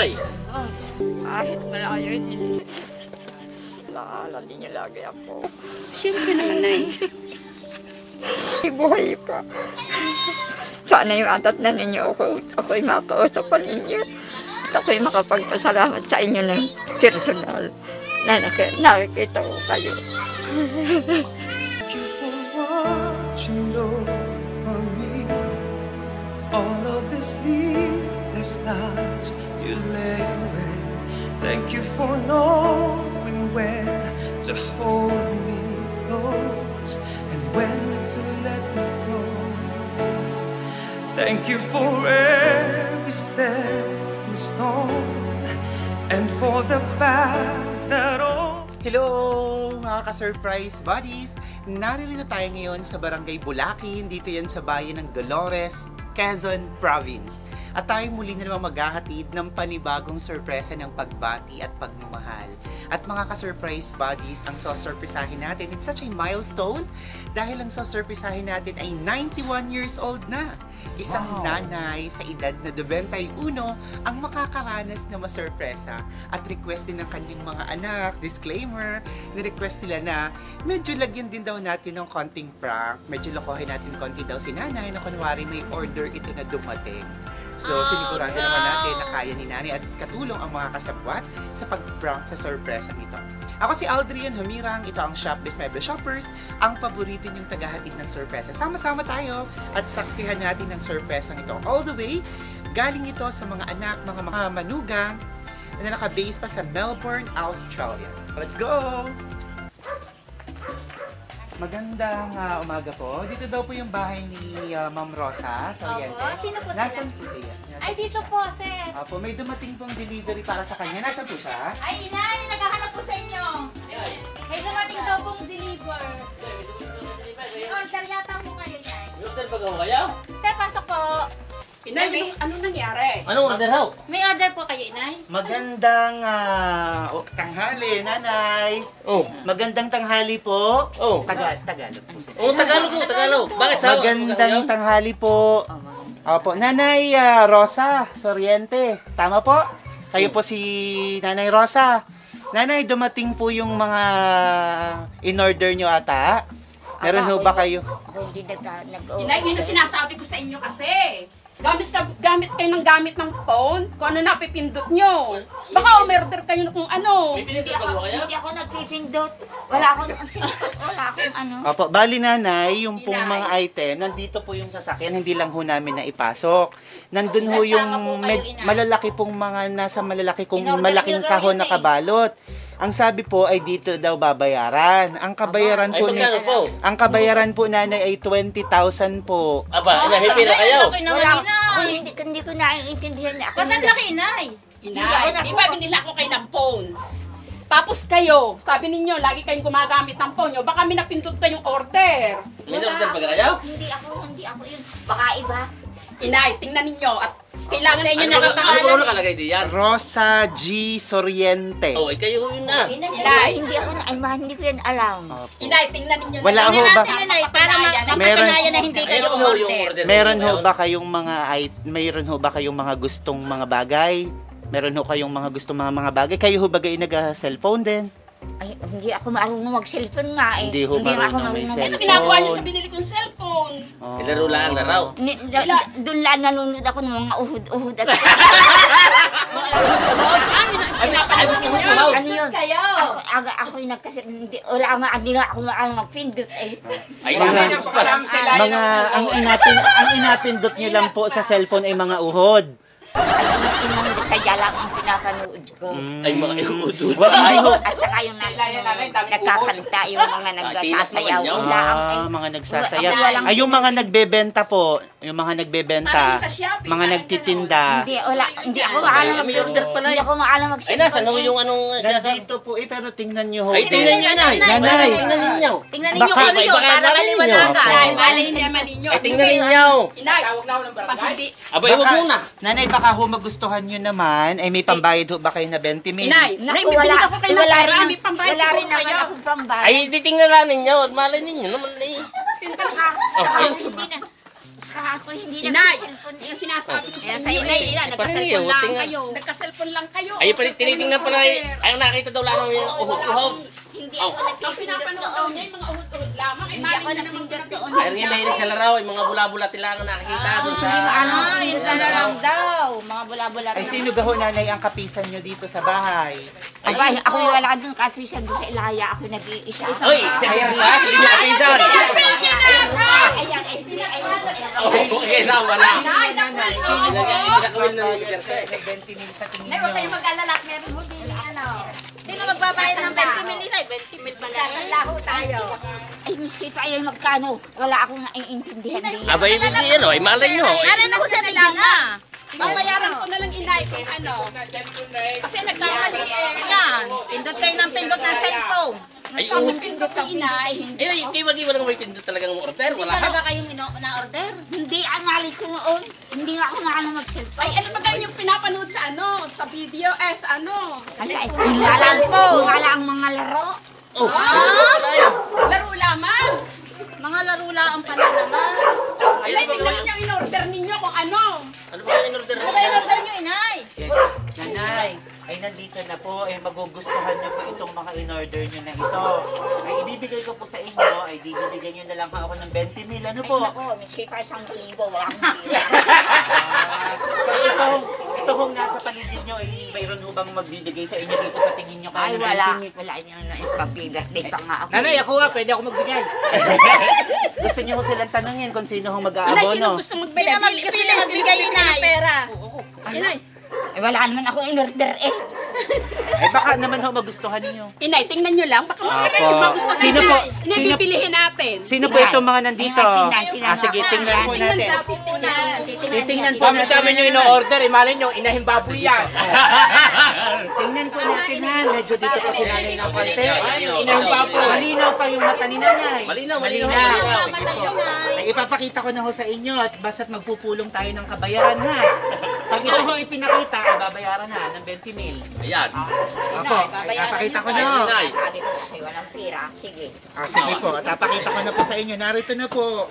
Nay? Kahit malayo yun, naalala niya lagi ako. Siyempre naman, Nay. Buhay pa. Sana yung atat na ninyo ako'y makausap pa ninyo. At ako'y makapagpasalamat sa inyo ng personal na nakikita ko kayo. Thank you for watching over me. All of the sleepless nights you lay awake. Thank you for knowing when to hold me close and when to let me go. Thank you for every stepping stone and for the path that all. Hello mga ka-surprise buddies! Naririto tayo ngayon sa Barangay Bulakin, dito yan sa bayan ng Dolores, Quezon Province. At tayo muli na naman maghahatid ng panibagong sorpresa ng pagbati at pagmamahal. At mga ka-surprise buddies, ang sasurprisahin natin, it's such a milestone dahil ang sasurprisahin natin ay 91 years old na. Isang nanay sa edad na 21 ang makakaranas na masurpresa at request din ng kanyang mga anak. Disclaimer, ni-request nila na medyo lagyan din daw natin ng konting prank. Medyo lokohin natin konti daw si nanay na kunwari may order ito na dumating. So, sinigurado naman natin na kaya ni nanay at katulong ang mga kasabwat sa pag-prank sa surprise ito. Ako si Aldrian Humirang, ito ang Shopless Mebel Shoppers, ang paborito niyong tagahatid ng surprise. Sama-sama tayo at saksihan natin ng surprise ito. All the way, galing ito sa mga anak, mga manugang na naka-base pa sa Melbourne, Australia. Let's go! Magandang umaga po. Dito daw po yung bahay ni Ma'am Rosa sa Oriente. Opo, sino po sila? Nasaan po siya? Ay, dito po, sir. Opo, may dumating pong delivery para sa kanya. Nasaan po siya? Ay, inay, naghahanap po sa inyo. May dumating daw pong deliver. May order yata po kayo, inay. May order pa kayo? Sir, pasok po. Inay, anong nangyari? Anong order ho? May order po kayo, inay. Magandang tanghali, nanay. Oh. Magandang tanghali po. Oh. Tagalog po sila. Oh, Tagalog ko, Tagalog. Bakit ho? Magandang tanghali po. Opo, Nanay Rosa Soriente. Tama po? Kayo po si Nanay Rosa. Nanay, dumating po yung mga in-order nyo ata. Meron ho ba kayo? Ako hindi nag-order. Inay, yun ang sinasabi ko sa inyo kasi. Gamit kayo ng phone, kung ano napipindot nyo. Baka umorder kayo kung ano. May pinindot pa kayo? Hindi ako nagpipindot. Wala akong ano. Opo, bali nanay, yung pong Inay. mga item, nandito po yung sasakyan, hindi lang ho namin na ipasok. Nandun ho yung Nasama po kayo, inay. malalaki pong mga nasa malalaki kong In-order malaking nyo raw kahon yun na eh. kabalot. Ang sabi po ay dito daw babayaran. Ang kabayaran Ay, po magkano po? ang kabayaran po nanay ay 20,000 po. Aba, inahipi na kayo. Wala ako, hindi ko naiintindihan na ako. Ba't ang laki, inay? Inay, di ba binila ko kayo ng phone? Tapos kayo, sabi ninyo, lagi kayong gumagamit ng phone nyo, baka may napindot kayong order. May order pa kayo? Hindi ako yun. Baka iba. Inay, tingnan ninyo at kailangan ninyo Ano ba nakapangalan. nakalagay diyan? Rosa G. Soriente. Oh, kayo yun na. Inay, Hindi ko yan alam. Opo. Inay, tingnan ninyo. Wala ho ba? Inay, para mapatunayan na hindi kayo Ayun ho yung order. order. Meron ho ba kayong mayroon ho ba kayong mga gustong mga bagay? Meron ho kayong mga gustong mga bagay? Kayo ho ba ay nag-cellphone din? Ay, hindi ako marunong mag-cellphone nga eh. Hindi ho marunong may Ano cellphone. ginagawa niyo sa binili kong cellphone? Oh. Ilaro lang na raw. Doon lang nanonood ako ng mga uhud-uhud at Pinapanood ninyo. ano yun? Kayo. Ako yung hindi nga ako maalang magpindot eh. Ay, Mga ang inapindot niyo lang po sa cellphone ay mga uhod. Ay, inang sadya lang ang pinapanood ko. Ay, mga iudo. Hindi ho. At saka yung nagkakanta, yung mga nagsasayaw. Tinas naman Wala Mga nagsasayaw. Ay, yung mga nagbebenta po. Yung mga nagbebenta. Parang sa Shopee, Mga parang nagtitinda. Hindi ako maalam May order pala Hindi eh. ako maalam Ay, mag-cellphone. nasa no yung anong sinasabi? Nandito po eh, pero tingnan niyo ho. Ay, tingnan nyo na. Nanay. Tingnan ninyo. Tingnan ninyo Baka kung ano iba yun, ka para naman maliwanagan. Inay, malay naman ninyo. Ay, tingnan ninyo. Inay, pag hindi. Aba, iwag muna. Nanay, baka ho magustuhan nyo naman. Ay, may pambayad ho ba kayo na 20 mil? Inay, Naku, bibili ko kayo ng pera, may pambayad wala rin siguro naman kayo. akong pambayad. Ay, titingnan lang ninyo. At malay ninyo naman eh. Saka, Okay. hindi na. Saka ako hindi Inay, nag-cellphone. yung sinasabi ko sa Kaya inyo sa inay, eh. yan, parang nagka-cellphone yun, lang tingnan. kayo. Nagka-cellphone lang kayo. Ay, tinitingnan pa na, ayaw nakita daw lang namin yung uhod-uhod. Hindi ako Ang nagpipindot pinapanood daw doon. niya yung mga uhod-uhod lamang. Ay, Hindi ako maling na naman nagpindot doon. Ayaw nga mahilig sa laraw, yung mga bula-bula lang ang nakikita doon sa... Yun ka na lang daw. Mga bula-bula. Ay, sino gaho nanay ang kapisan nyo dito sa bahay? Abay, ako wala doon kapisan doon sa Ilaya. Ako nag-iisa. Uy, sa isa, hindi mo kapisan. Ayan, Oo, okay na, wala. Nanay, sino Ay, nagawin na ni sa Sir. 20 mil sa tingin Nay, huwag kayong nyo? mag-alala. Meron ho din ano. Sino magbabayad ng 20 mil nila? 20 mil ba na? Laho tayo. Ay, miski pa yun magkano. Wala akong naiintindihan din. Abay, hindi yan, ay malay nyo. Ano na ho sa bigla na? Babayaran ko na lang inay kung ano. Kasi nagkamali eh. Yan. Pindot kayo ng pindot ng cellphone. Ay, Kami pindot ni inay. Eh, kiwag-iwag lang may pindot talagang order, Hindi wala talaga ka. kayong na-order. Hindi, ang mali ko noon. Hindi nga ako nakano-mag-cellphone. Ay, ano ba kayo yung pinapanood sa ano? Sa video, sa ano? Kasi yung wala ang mga laro. Oh, wala yun. Laro lamang. Mga larulaan pala naman. Ay, Ayun, tingnan niyo yung in-order ninyo kung ano. ano ba yung in-order? Ano kayo in-order nyo, inay? Nanay, ay nandito na po, ay magugustuhan nyo po itong mga in-order nyo na ito. Ay ibibigay ko po sa inyo, ay bibigyan nyo na lang ako ng 20 mil. Ano po? Ako, miski pa 1,000, wala akong pila. Ito hong nasa paligid nyo, ay mayroon ho bang magbibigay sa inyo dito sa tingin nyo kayo Ay, ng wala. 20 mil? Wala niyo na ipapibirthday pa nga ako. Nanay, ako nga, pwede ako magbigay. Gusto nyo ho silang tanungin kung sino hong Inay, sino mag-aabono. gusto magbigay? Sino magbigay, inay? Pera. Inay. Eh, wala naman ako in-order eh. Ay baka naman ho magustuhan niyo. Inay, tingnan nyo lang. Baka Apo. magusto Sino po? Inay, Sino- bibilihin natin. Sino po itong mga nandito? Tingnan Sige, tingnan po natin. Titingnan po natin. Dami nyo ino-order, malay nyo, inahin baboy yan. Tingnan po natin ha, medyo dito pa si nanay ng konti. Inahin baboy. Malinaw pa yung mata ni nanay. Malinaw. Ay, ipapakita ko na ho sa inyo at basta't magpupulong tayo ng kabayaran ha. Pag ito ho ipinakita, ay babayaran na ng 20 mil. Ayan. Opo, ay papakita ko na ho. Inay. Sabi ko kasi walang pira. Sige. Sige po, at papakita ko na po sa inyo. Narito na po.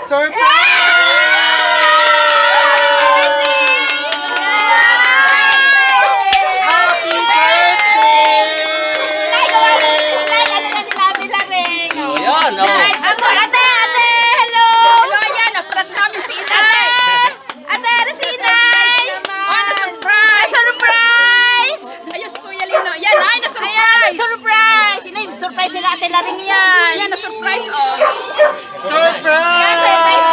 Surprise! Happy birthday! Oh, yan, oh. Ate, hello! Hello, yan. Naprat namin si inay. Ate, ano si inay? Oh, na-surprise. Surprise! Ayos, Kuya Lino. Yan, ay, na-surprise. Surprise! Inay, surprise sila ate Laring yan. Yan, na-surprise, oh. Surprise! Surprise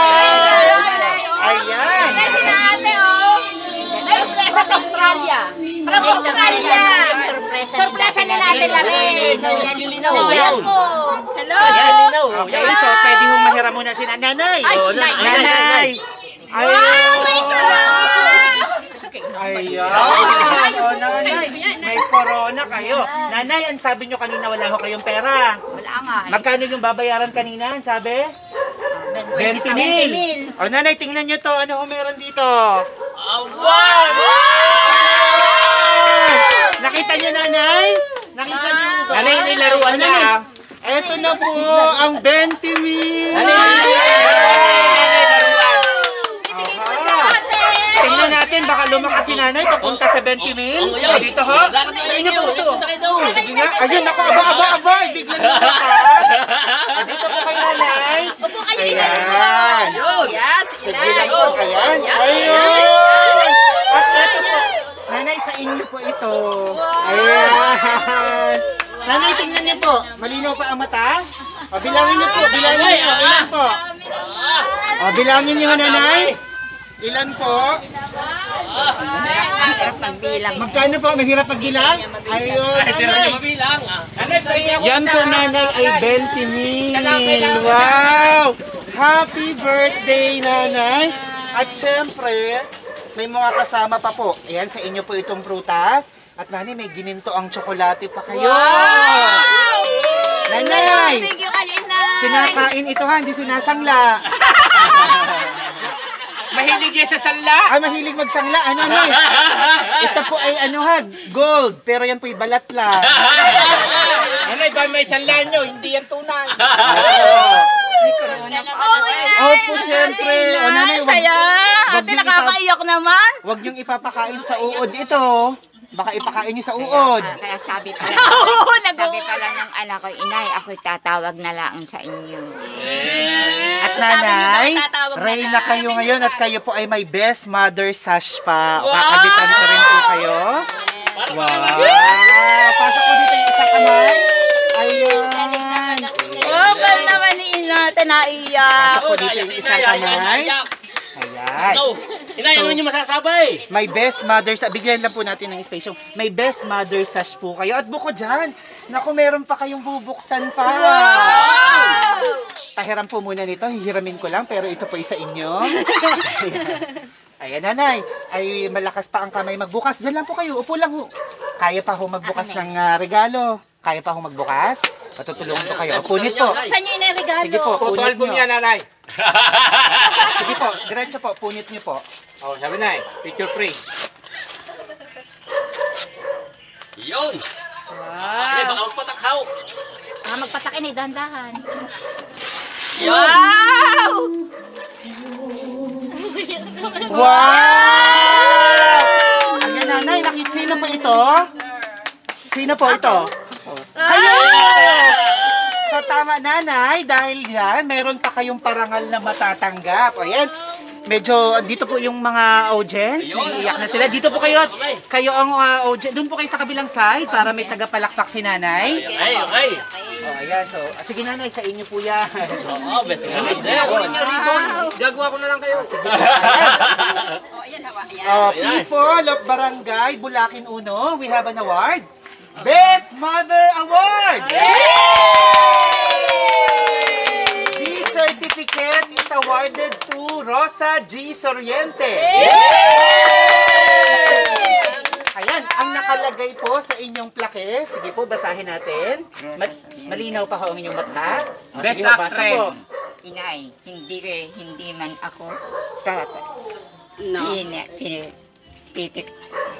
Ayan! Surprise sila ate, oh. Surprise sa Australia. From Australia. Surprise nila ate Laring. Oh, yan. po. Hello. Okay, so pwede hong mahiram muna si nanay. Ay, Oh, si nanay. nanay! Ayun! Ayan! Oh, nanay, may corona kayo. Nanay, ang sabi nyo kanina wala ho kayong pera. Wala nga eh. Magkano yung babayaran kanina? Ang sabi? 20 mil. O nanay, tingnan nyo to. Ano ho meron dito? Wow! Nakita nyo nanay? Nakita nyo ba? Nanay, nilaruan niya. Eto na po ang 20 mil. Tingnan natin, baka lumakas si nanay papunta sa 20 mil. Oh, yun. Dito ho? Sa inyo po ito. Punta kayo doon. Sige nga. Ayun, ako, aba, biglang lumakas. Dito po kay nanay. Opo kayo, Ayan. Yes, Sige inay. lang po, ayan. Yes, Ayun. At ito po. Nanay, sa inyo po ito. Ayan. Nanay, tingnan niyo po. Malinaw pa ang mata? O, bilangin niyo po. Bilangin niyo. Ilan po? O, bilangin niyo, nanay. Ilan po? Pagbilang. Magkano po? Mahirap pagbilang? Ayun, nanay. Mabilang, ah. Yan po, nanay, ay 20 mil. Wow! Happy birthday, nanay. At syempre, may mga kasama pa po. Ayan, sa inyo po itong prutas. At nanay, may gininto ang tsokolate pa kayo. Nanay! Thank you kayo, inay. Kinakain ito ha, hindi sinasangla. Mahilig yan sa sala. Ay, mahilig magsangla. Ano, nanay? Ito po ay ano ha, gold. Pero yan po'y balat lang. Nanay, ba may sala nyo? Hindi yan tunay. Opo, syempre. O nanay, saya. Wag Ate, yung nakakaiyak naman. Huwag niyong ipapakain sa uod ito. Baka ipakain niyo sa uod. Kaya sabi pala, Oo, sabi pala ng anak ko, inay, ako'y tatawag na lang sa inyo. At nanay, tatawag na Reyna lang. kayo ngayon at kayo po ay may best mother sash pa. Kakabitan ko rin po kayo. Wow! Pasok po dito yung isang kamay. Ayan. Oh, bal naman ni Inate, naiyak. Pasok po dito yung isang kamay. Ayan. Inay, ano nyo masasabay? May best mother sash. Bigyan lang po natin ng space. May best mother sash po kayo. At bukod dyan, naku, meron pa kayong bubuksan pa. Pahiram po muna nito. Hihiramin ko lang, pero ito po isa inyo. Ayan, nanay. Ay, malakas pa ang kamay magbukas. Diyan lang po kayo. Upo lang ho. Kaya pa ho magbukas ng regalo. Kaya pa ho magbukas. Patutulungan po kayo. Punit po. Saan nyo iniregalo? Sige po, punit Album nyo. niya, nanay. Sige po, diretso po. Punit nyo po. Oh, sabi na picture free. Yun. Ay, baka magpatakhaw. Magpatakin eh, dahan-dahan. Wow! Wow! Ayan, nanay. Sino po ito? Sino po ito? Kayo! So, tama, nanay. Dahil yan, meron pa kayong parangal na matatanggap. Ayan. Medyo, dito po yung mga audience. Naiiyak na sila. Dito po kayo. Kayo ang audience. Doon po kayo sa kabilang side para may tagapalakpak si nanay. Okay, okay. Oh, ayan. So, sige nanay, sa inyo po yan. Oo, best of luck. Gagawa ko na lang kayo. Oh, ayan, hawa. Ayan. Oh, people of Barangay Bulakin Uno, we have an award. Best Mother Award! This certificate is awarded to Rosa G. Soriente. Ayan, ang nakalagay po sa inyong plaque. Sige po, basahin natin. Malinaw pa ho ang inyong mata. Best Sige, basa actress. po. Inay, hindi man ako No.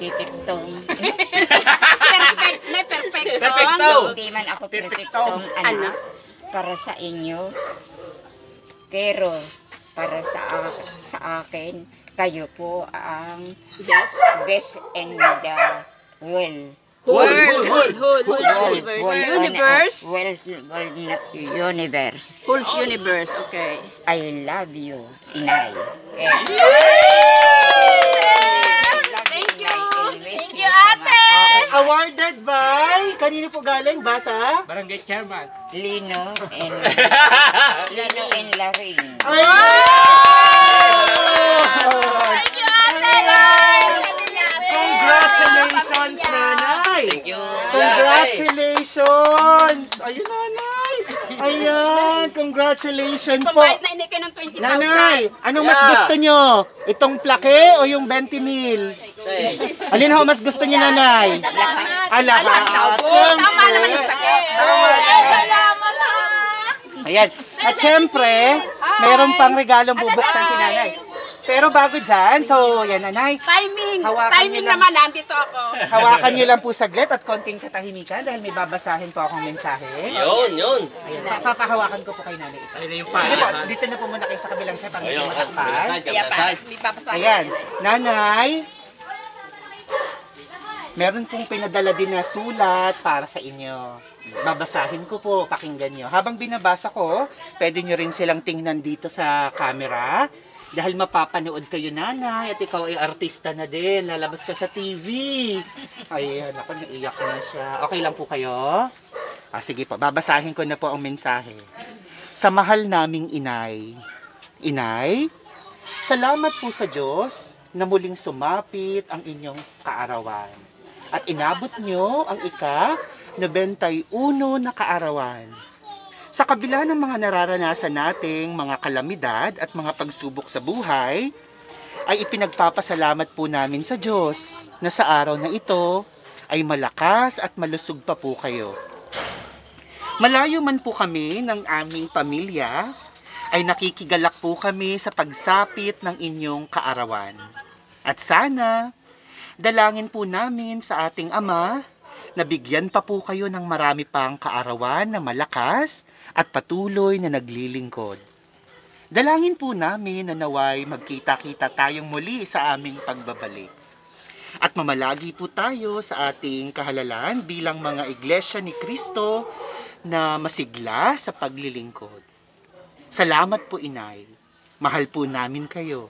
titiktong. Perfect. Na perfect. Perfecto. Hindi man ako titiktong anak para sa inyo. Pero para sa akin, kayo po ang best in the world. Universe. Universe. Whole universe. Okay. I love you, Inay. Thank you. Thank you, ate! Awarded by, kanino po galing? Basa? Barangay chairman. Lino and Laring. Thank you, Congratulations, nanay! Thank you. Congratulations! Ayun, nanay! Ayan, congratulations po. Kumbait na ini kayo ng 20,000. Nanay, anong mas gusto nyo? Itong plaque o yung 20 mil? Alin ho mas gusto nyo, nanay? Lahat. Tama naman yung sagot. Salamat ha! Ayan. At syempre, meron pang regalong bubuksan si nanay. Pero bago dyan, so yan, nanay. Timing. Hawakan Timing niyo lang. naman. Nandito ako. Hawakan nyo lang po saglit at konting katahimikan dahil may babasahin po akong mensahe. Yun. Ayan, papahawakan ko po kay nanay ito. Ayun na yung Sige po, dito na po muna kayo sa kabilang set. Ang medyo matakpan. Kaya pa. May papasahin. Ayan, nanay. Meron pong pinadala din na sulat para sa inyo. Babasahin ko po, pakinggan nyo. Habang binabasa ko, pwede nyo rin silang tingnan dito sa camera. Dahil mapapanood kayo, nanay, at ikaw ay artista na din. Lalabas ka sa TV. Ayan, ako, naiyak na siya. Okay lang po kayo? Sige po, babasahin ko na po ang mensahe. Sa mahal naming inay. Inay, salamat po sa Diyos na muling sumapit ang inyong kaarawan. At inabot nyo ang ika-91 na kaarawan. Sa kabila ng mga nararanasan nating mga kalamidad at mga pagsubok sa buhay, ay ipinagpapasalamat po namin sa Diyos na sa araw na ito ay malakas at malusog pa po kayo. Malayo man po kami ng aming pamilya, ay nakikigalak po kami sa pagsapit ng inyong kaarawan. At sana, dalangin po namin sa ating Ama na bigyan pa po kayo ng marami pang kaarawan na malakas at patuloy na naglilingkod. Dalangin po namin na naway magkita-kita tayong muli sa aming pagbabalik. At mamalagi po tayo sa ating kahalalan bilang mga iglesia ni Kristo na masigla sa paglilingkod. Salamat po, Inay. Mahal po namin kayo.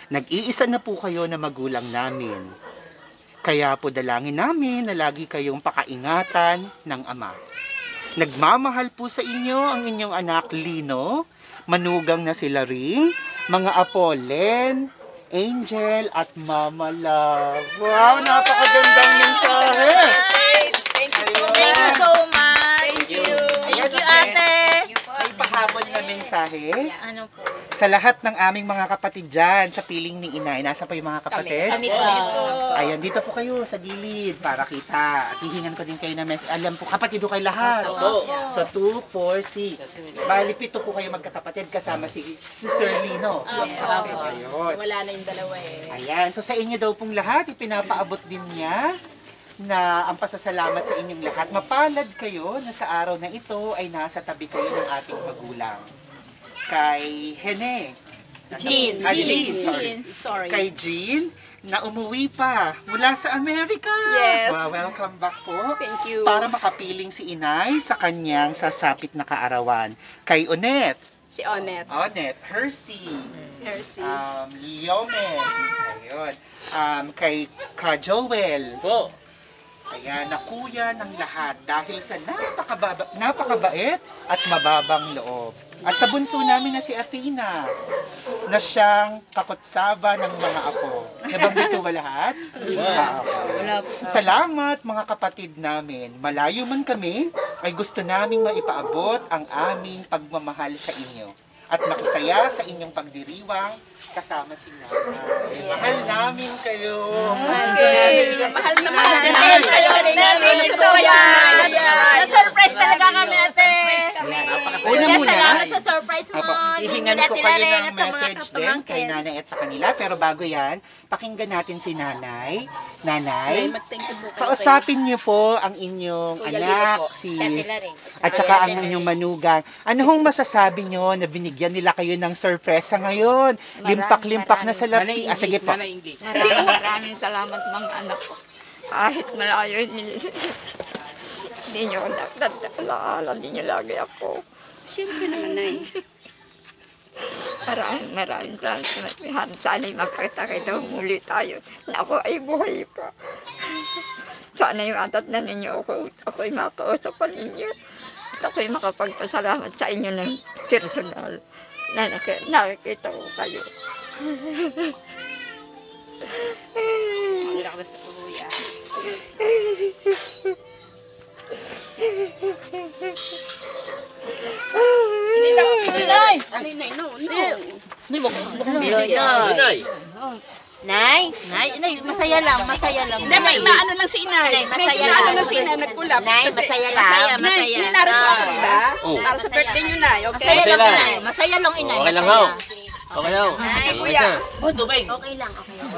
Nag-iisa na po kayo na magulang namin. Kaya po dalangin namin na lagi kayong pakaingatan ng Ama. Nagmamahal po sa inyo ang inyong anak Lino, manugang na sila Ring, mga apo Len, Angel at Mama Love. Wow, napakagandang mensahe! Thank you so Thank you much. so much. Thank you. Ayan, Thank you, ate. may pahabol na mensahe Ano po? sa lahat ng aming mga kapatid dyan sa piling ni Inay. Nasa pa yung mga kapatid? Kami po. Ayan, dito po kayo sa gilid para kita. At hihingan ko din kayo na message. Alam po, kapatid ko kayo lahat. Opo. So, 2, 4, 6. Bali, 7 po kayo magkakapatid kasama si Sir Lino. Ayun. Wala na yung dalawa eh. Ayan, so sa inyo daw pong lahat, ipinapaabot din niya na ang pasasalamat sa inyong lahat. Mapalad kayo na sa araw na ito ay nasa tabi kayo ng ating magulang. Kay Hene. Jean. Jean, sorry. Sorry. Kay Jean, na umuwi pa mula sa Amerika. Yes. Welcome back po. Thank you. Para makapiling si Inay sa kanyang sasapit na kaarawan. Kay Onet. Si Onet. Onet. Hershey. Hershey. Yomen. Ayun. Kay Ka Joel. Po. Ayan, na kuya ng lahat dahil sa napakabait at mababang loob. At sa bunso namin na si Athena, na siyang kakutsaba ng mga apo. Nabanggit ko ba lahat? Salamat mga kapatid namin. Malayo man kami, ay gusto naming maipaabot ang aming pagmamahal sa inyo. At makisaya sa inyong pagdiriwang kasama si Nanay. Mahal namin kayo. Okay. Mahal na mahal na Ayun, namin. Thank you so much. Na-surprise talaga kami, ate. Una Kaya muna, salamat sa surprise mo. Apo, hihingan ko kayo ng message din kay Nanay at sa kanila. Pero bago yan, pakinggan natin si Nanay. Nanay, Mag-thank you po kayo. kausapin niyo po ang inyong Kuya Lino anak, po. si at saka ang inyong manugang. Ano hong masasabi niyo na binigyan nila kayo ng sorpresa ngayon? Limpak-limpak na sa lapi. Sige po. Maraming salamat mga anak ko. Kahit malayo hindi nyo nakakalaala, hindi nyo lagi ako. Siyempre naman na eh. Maraming salamat. Sana'y magkita-kita muli tayo na ako ay buhay pa. Sana yung atat na ninyo ako'y makausap pa ninyo. At ako'y makapagpasalamat sa inyo ng personal na nakikita ko kayo. Ang lakas sa kuya. Hindi daw. Nay! Nay, no. Inay. Nay, masaya lang. Hindi, may maano lang si Inay. Nay, masaya May maano lang. lang si Inay, nag-collapse. Nay, kasi- masaya lang. Nay, inarito ako, diba? Oh. Para sa birthday nyo, Nay, okay? Masaya lang, lang. inay. Masaya lang, inay. Okay lang, Masaya. ho. Okay lang. Sige, kuya. Oh, tubig. Okay lang, okay lang.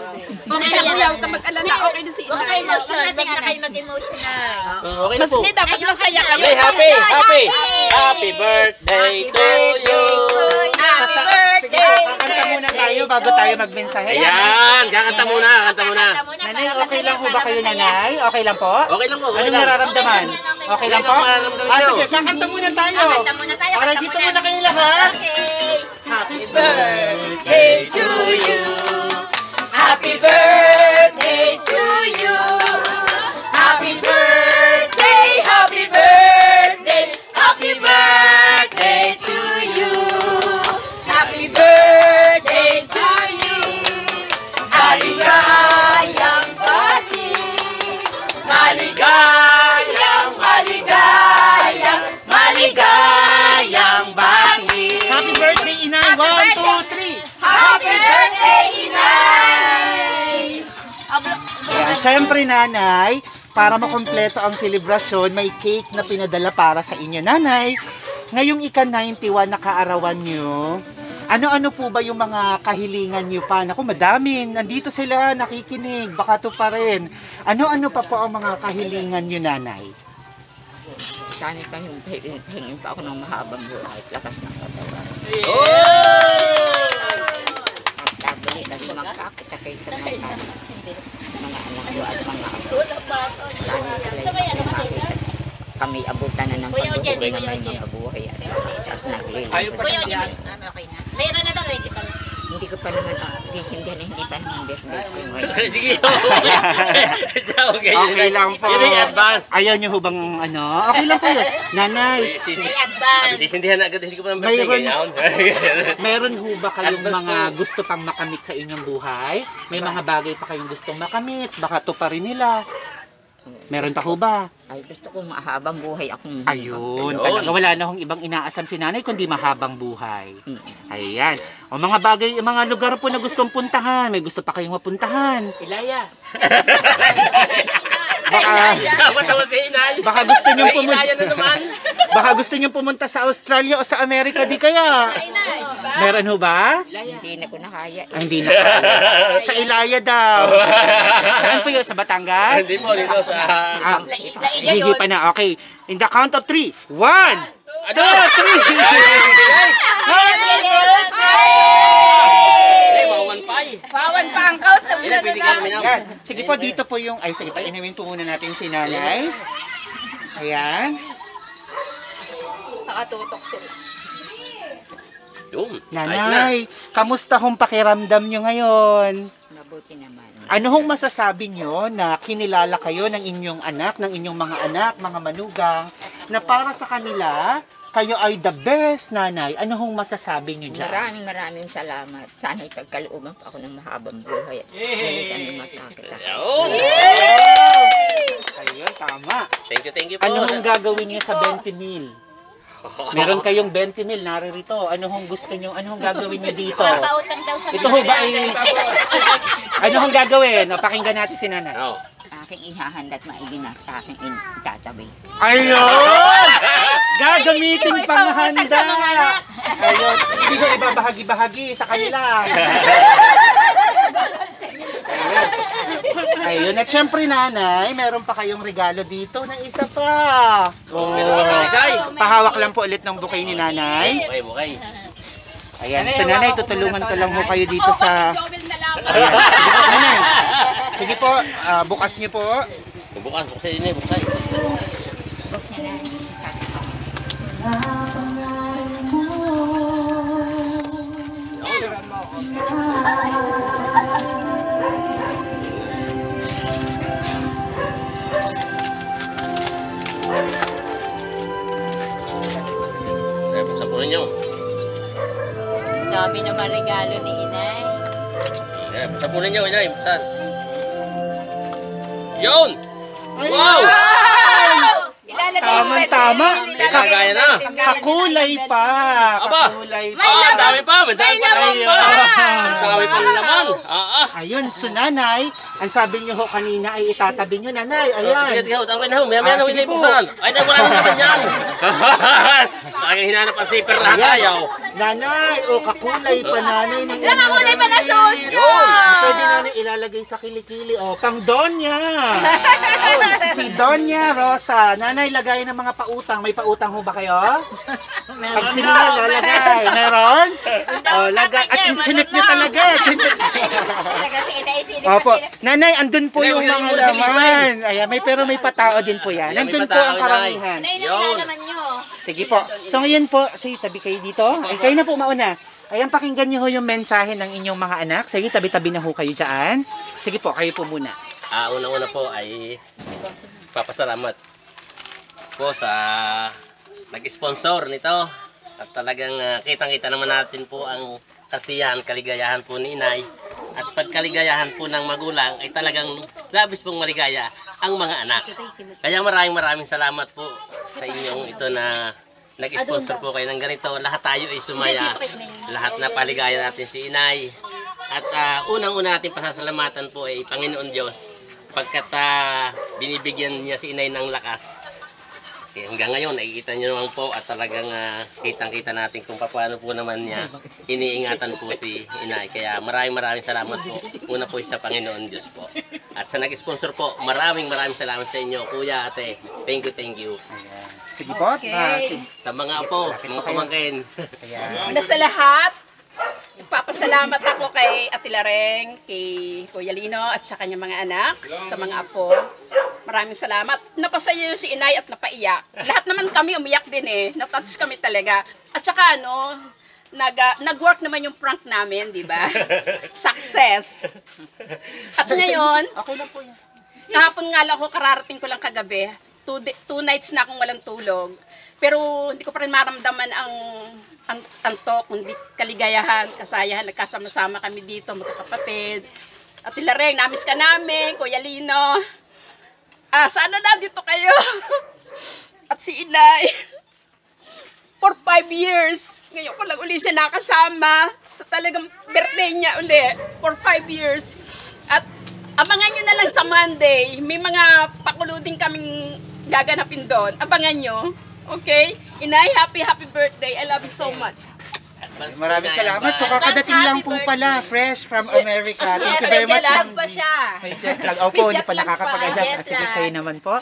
Okay na, kuya. Huwag ka mag-alala. Okay na si Huwag Inay. kayo emotional. Huwag na kayo mag-emotional. Okay na po. Hindi, dapat masaya kami. Hey, happy birthday to you. Happy Sige, birthday! kakanta muna tayo bago tayo magmensahe. Ayan, kakanta muna. Nanay, okay lang po ba kayo, Nanay? Okay lang po? Okay lang po. Okay Anong lang. nararamdaman? Okay lang po? Ano nararamdaman niyo? Sige, kakanta muna tayo. Kanta muna tayo. Para kanta dito muna kayo lahat. Okay. Happy birthday. Birthday to you. Happy birthday to you. Happy birthday, happy birthday, happy birthday to you. Happy birthday to you. Maligayang bati. Maligayang bati. Happy birthday, Inay. 1, 2, 3. Happy birthday, Inay! Ayan, syempre, Nanay, para makompleto ang selebrasyon, may cake na pinadala para sa inyo, Nanay. Ngayong ika-91 na kaarawan nyo, ano-ano po ba yung mga kahilingan nyo pa? Naku, madami. Nandito sila, nakikinig. Baka to pa rin. Ano-ano pa po ang mga kahilingan nyo, Nanay? sana kayong hingin pa ako ng mahabang buhay at lakas ng katawan. Magtabuli kasi magkakita kayo sa mga anak ko at mga apo. Sana sila yung makakita. Kami abutan na ng pagbuhay na may mga buhay at isas naglilin. Kuya, ano okay na? Mayroon na daw, ready pala. Hindi ko pa naman disindihan na hindi pa naman birthday ko ngayon. Sige. Okay lang po. Yun yung advance. Ayaw niyo ho bang ano? Okay lang po yun. Nanay, May advance. Sisindihan na agad, hindi ko pa ng birthday ngayon. meron ho ba kayong mga gusto pang makamit sa inyong buhay? May mga bagay pa kayong gustong makamit? Baka to pa rin nila. Meron pa ho ba? Ay, gusto ko mahabang buhay akong Ayun, talaga wala na hong ibang inaasam si nanay kundi mahabang buhay. Ayan. O mga bagay, mga lugar po na gustong puntahan. May gusto pa kayong mapuntahan. Ilaya. Baka gusto niyong pumunta. Ilaya na naman. Baka gusto niyong pumunta sa Australia o sa Amerika di kaya. Meron ho ba? Hindi na ko nakaya. Ay, hindi na kaya. Sa Ilaya daw. Saan po yun? Sa Batangas? Hindi po, dito sa... Hihi pa na. Okay. In the count of 3. 1, 2, 3. Pawan pa ang count. Yan. Sige po, dito po yung... Ay, sige pa, inamin po muna natin si nanay. Ayan. Nakatutok sila. Yun. Nanay, kamusta hong pakiramdam nyo ngayon? Mabuti naman. Ano hong masasabi nyo na kinilala kayo ng inyong anak, ng inyong mga anak, mga manugang, na para sa kanila, kayo ay the best, nanay? Ano hong masasabi nyo dyan? Maraming salamat. Sana'y pagkalooban pa ako ng mahabang buhay. Hindi kami magkakita. Yun. Ayun, tama. Thank you po. Ano hong gagawin niyo sa 20 mil? Meron kayong 20 mil naririto. Ano hong gusto niyo? Ano hong gagawin niyo dito? Pautang daw sa Ito ho ba ay... Ano hong gagawin? O, pakinggan natin si nanay. Oh. Aking ihahanda at maigin at aking itatabi. Ayun! Gagamitin pang handa! Ayun, hindi ko ibabahagi-bahagi sa kanila. Ayun, at syempre nanay, meron pa kayong regalo dito na isa pa. Oh. Pahawak lang po ulit ng bouquet ni nanay. Bukay. Ayan, sa nanay, tutulungan ko lang ho kayo dito sa... Ayan, sige po, nanay. Sige po, bukas niyo po. Bukas yun eh, buksan. Buksan na. Buksan po ninyo. Dami naman regalo ni Inay. Buksan po ninyo, inay. Buksan. Yun! Wow! Tama-tama. Kagaya na. Kakulay pa. Aba! Kakulay pa. Ang dami pa! May dami pa! Ang dami pa naman! Ayun, so nanay, ang sabi niyo ho kanina ay itatabi niyo, nanay. Ayan. Tigat-tigat, ang kinahaw. Maya-maya na Sige winay po. buksan. Ay, wala na naman yan! Aking hinanap ang zipper lahat ayaw. Nanay, o kakulay pa nanay. Nakakulay pa na suot ko! Pwede nanay ilalagay sa kilikili. O, pang Donya. Si Donya Rosa. Nanay, lagay ng mga pautang. May pautang ho ba kayo? Pag sila lalagay. Meron? O, lagay. At chinik niya talaga. Chinik. Opo. Nanay, andun po yung mga laman. Ayan, pero may patao din po yan. Ayan, may Nandun po patao, ang karamihan. Inay, nilalaman nyo. Sige po. So ngayon po, sige, tabi kayo dito. Ay, kayo na po mauna. Ayan, pakinggan niyo ho yung mensahe ng inyong mga anak. Sige, tabi-tabi na ho kayo dyan. Sige po, kayo po muna. Unang-una po ay papasalamat po sa nag-sponsor nito. At talagang kitang-kita naman natin po ang kasiyahan, kaligayahan po ni Inay. At pagkaligayahan po ng magulang ay talagang labis pong maligaya ang mga anak. Kaya maraming salamat po sa inyong ito na nag-sponsor po kayo ng ganito. Lahat tayo ay sumaya. Lahat na paligaya natin si Inay. At unang-una natin pasasalamatan po ay Panginoon Diyos. Pagkat binibigyan niya si Inay ng lakas. Hanggang ngayon, nakikita nyo naman po at talagang kitang-kita natin kung paano po naman niya iniingatan po si Inay. Kaya maraming salamat po. Una po sa Panginoon Diyos po. At sa nag-sponsor po, maraming salamat sa inyo. Kuya, ate, thank you. Sige po. Okay. Sa mga apo, mga pamangkin. Ayan. Una sa lahat, nagpapasalamat ako kay Ate Lareng, kay Kuya Lino at sa kanyang mga anak, sa mga apo. Maraming salamat. Napasaya si Inay at napaiyak. Lahat naman kami umiyak din eh. Natouch kami talaga. At saka nag-work naman yung prank namin, di ba? Success. At ngayon, Okay lang po yan. kahapon nga lang ako, kararating ko lang kagabi. Two nights na akong walang tulog. Pero hindi ko pa rin maramdaman ang antok, kundi kaligayahan, kasayahan. Nagkasama-sama kami dito, magkakapatid. At Lareng, namiss ka namin, Kuya Lino. Sana lang dito kayo. At si Inay, for 5 years. Ngayon ko lang uli siya nakasama sa talagang birthday niya uli. For 5 years. At abangan nyo na lang sa Monday. May mga pakuluding kaming gaganapin doon. Abangan nyo. Okay? Inay, happy birthday. I love you so much. Maraming salamat. So kakadating lang po pala, fresh from America. Thank you very much. pa siya. May jet lag. Opo, hindi May jet pa lag nakakapag-adjust. pa. Sige, kayo naman po.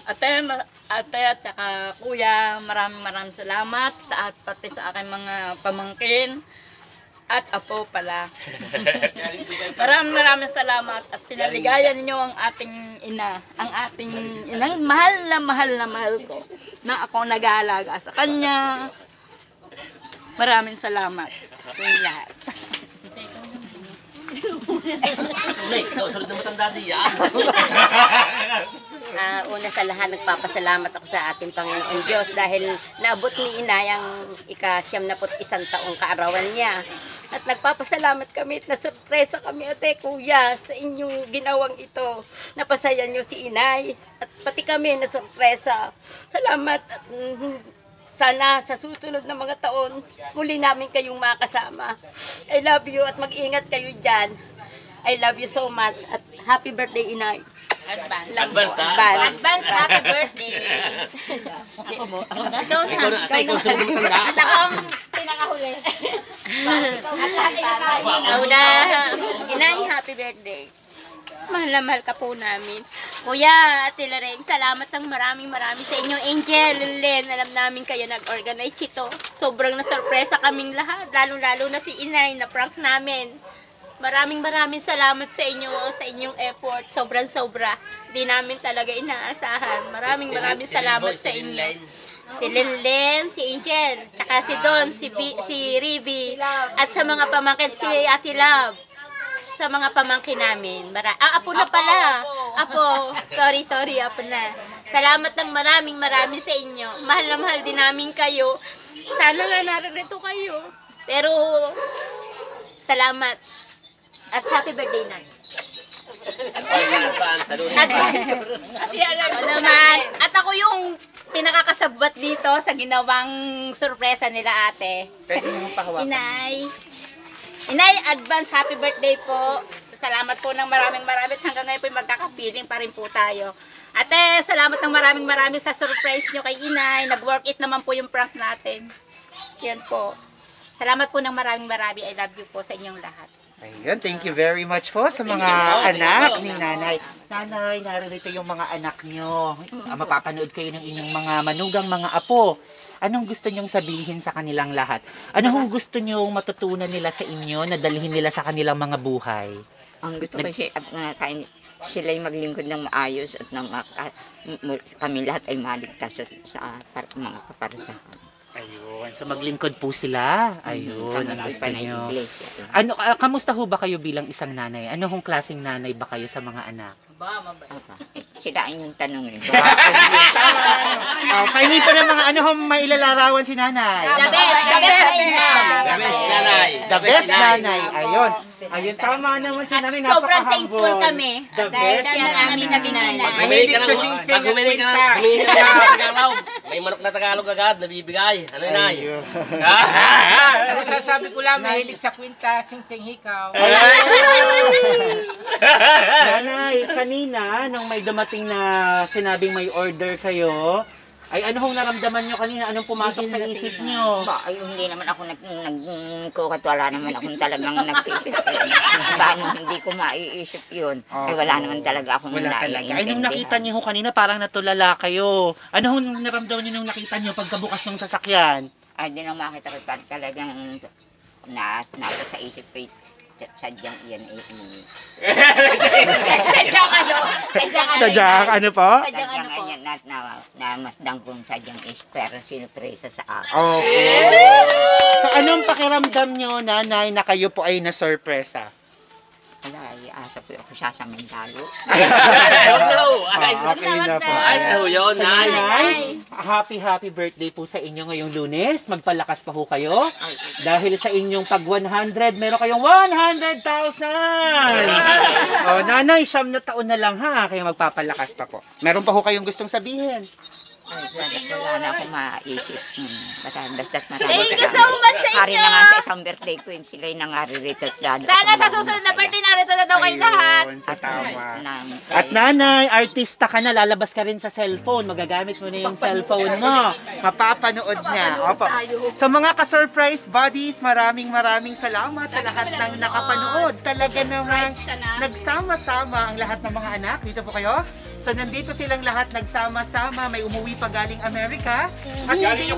Ate at saka kuya, maraming salamat sa at pati sa aking mga pamangkin at apo pala. maraming salamat at pinaligayan ninyo ang ating ina, ang ating inang mahal na mahal ko na ako nag-aalaga sa kanya. Maraming salamat sa inyong lahat. Ikaw, sunod na matanda diya. Una sa lahat, nagpapasalamat ako sa ating Panginoon Diyos dahil naabot ni Inay ang ika-71 taong kaarawan niya. At nagpapasalamat kami at nasurpresa kami, ate, kuya, sa inyong ginawang ito. Napasaya niyo si Inay at pati kami nasurpresa. Salamat at sana sa susunod na mga taon, muli namin kayong makasama. I love you at mag-ingat kayo dyan. I love you so much at happy birthday, Inay. Advance, ha? Advance happy birthday. Ikaw na, ate, ikaw sunod na matanda. At ako ang pinakahuli. Ikaw na. Inay, happy birthday. Mahal na mahal ka po namin. Kuya, Ate Lareng, salamat ng maraming sa inyo. Angel, Len, alam namin kayo nag-organize ito. Sobrang na-surpresa kaming lahat. Lalo na si Inay na prank namin. Maraming salamat sa inyo, sa inyong effort. Sobra. Di namin talaga inaasahan. Maraming salamat sa inyo. Si Lenlen, si Angel, tsaka si Don, si Riby, at sa mga pamangkin, si Ate Love. Sa mga pamangkin namin. Apo na pala. Apo. Sorry, apo na. Salamat ng maraming sa inyo. Mahal na mahal din namin kayo. Sana nga naririto kayo. Pero, salamat. At happy birthday na. Naman. At ako yung pinakakasabwat dito sa ginawang sorpresa nila, ate. Pwede mo pahawakan. Inay, advance happy birthday po. Salamat po ng maraming hanggang ngayon po magkakapiling pa rin po tayo. Ate, salamat ng maraming sa surprise nyo kay Inay. Nag-work it naman po yung prank natin. Yan po. Salamat po ng maraming. I love you po sa inyong lahat. Ayun, thank you very much po sa mga anak ni Nanay. Nanay, naririto yung mga anak nyo. Mapapanood kayo ng inyong mga manugang mga apo. Anong gusto nyong sabihin sa kanilang lahat? Ano hong gusto nyong matutunan nila sa inyo na dalhin nila sa kanilang mga buhay? Ang gusto ko sila ay maglingkod ng maayos at kami lahat ay maligtas sa mga kaparusahan. Ayun, so maglingkod po sila. Ayun, ang gusto nyo. Iglesia. Ano, kamusta ho ba kayo bilang isang nanay? Ano hong klaseng nanay ba kayo sa mga anak? Sila ay yung tanongin. Pahingi pa ng mga ano hong mailalarawan si nanay. The best nanay. The best nanay. Ayun. Ayun, tama naman si nanay. Sobrang thankful kami. The Dahil best siya na namin naging Pag nanay. humili ka ng Tagalog, may manok na Tagalog agad, nabibigay. Ano yun, Nay? Ayun. Sabi ko lang, mahilig sa kwinta, sing-sing hikaw. Nanay, kanina, nung may dumating na sinabing may order kayo, Ay, ano hong naramdaman nyo kanina? Anong pumasok sa isip nyo? Ba, ay, hindi naman ako nagkukat, wala naman akong talagang nagsisip. Paano hindi ko maiisip yun? Ay, wala naman talaga akong Wala talaga. Ay, nung naiintindihan. nakita niyo ho kanina, parang natulala kayo. Ano hong naramdaman niyo nung nakita niyo pagkabukas ng sasakyan? Ay, di nang makita ko talagang nasa sa isip ko, sadyang iyan ay Sadyang ano po? sadyang iyan na masdang kong sadyang espera sinupresa sa akin. Okay. So, anong pakiramdam niyo, nanay, na kayo po ay na-sorpresa? Wala, asa ko ako sasamin lalo. No! Okay na po. Ayos na ho yun, So, Nay. Nanay, happy birthday po sa inyo ngayong Lunes. Magpalakas pa ho kayo. Dahil sa inyong pag 100, meron kayong 100,000! Oh, nanay, 9 na taon na lang ha, kaya magpapalakas pa po. Meron pa ho kayong gustong sabihin? Ay, wala na akong maisip. Basta't maraming Thank you so much sa inyo. Hari na nga sa isang birthday ko yun, sila'y nangaririto. Sana sa susunod na birthday narito na daw kayo lahat. Ayun, sa tama. Na- At nanay, artista ka na, lalabas ka rin sa cellphone. Magagamit mo na yung cellphone mo. Mapapanood niya. Opo. Sa mga ka-surprise buddies, maraming salamat sa lahat ng nakapanood. Talaga naman, nagsama-sama ang lahat ng mga anak. Dito po kayo. So, nandito silang lahat nagsama-sama. May umuwi pa galing Amerika. At hindi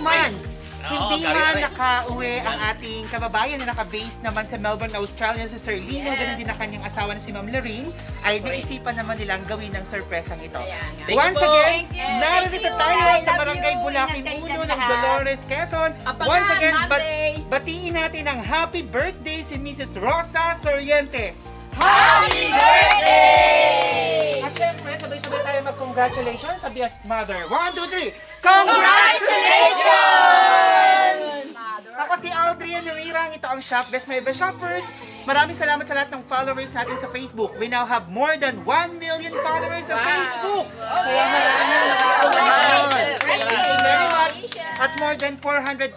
man nakauwi ang ating kababayan na naka-base naman sa Melbourne, Australia, si Sir Lino, ganun din na kanyang asawa na si Ma'am Lorraine, ay naisipan naman nilang gawin ng surpresang ito. Once again, narito tayo sa Barangay Bulakin 1 ng Dolores, Quezon. Once again, batiin natin ang happy birthday si Mrs. Rosa Soriente. Happy birthday! At syempre, sabay-sabay tayo mag-congratulations sa best mother. 1, 2, 3! Congratulations! Ako si Audrey Nuirang, ito ang Shop Best My Best Shoppers. Maraming salamat sa lahat ng followers natin sa Facebook. We now have more than 1 million followers sa Facebook. Kaya maraming nakakalaman. Thank you very much. At more than 400,000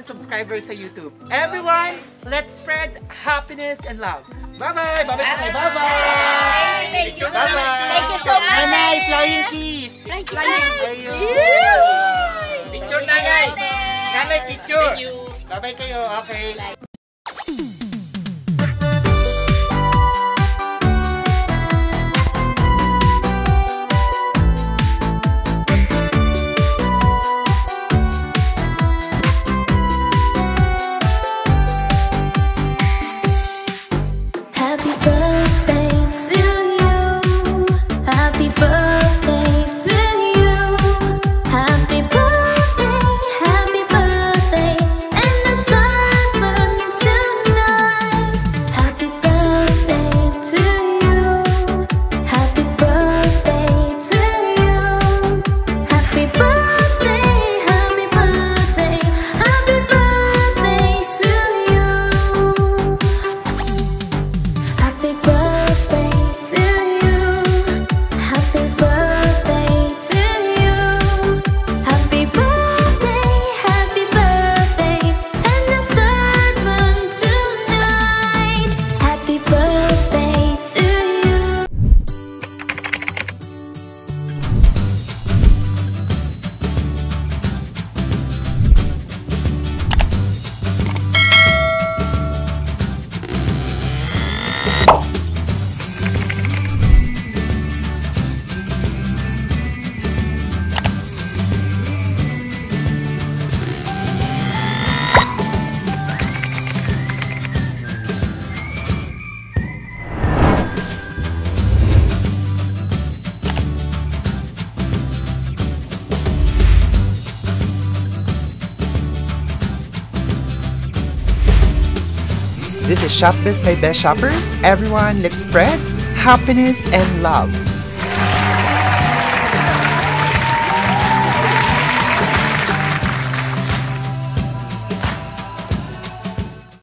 subscribers sa YouTube. Everyone, let's spread happiness and love. Bye-bye! Bye-bye! Bye-bye! Thank you so much. Bye-bye! Thank you so much. Nanay, flying kiss! Ayun. Picture, nanay. Nanay, picture. Bye-bye kayo, okay. Happy birthday to you. Happy birthday to you. Happy birthday, and the sun burn tonight. Happy birthday to you. Happy birthday to you. Happy birthday, happy birthday, happy birthday to you. Happy birthday to you. Happy birthday to you. Happy birthday, and the sun burn tonight. Happy birthday to you. This is Shop Best My Best Shoppers. Everyone, let's spread happiness and love.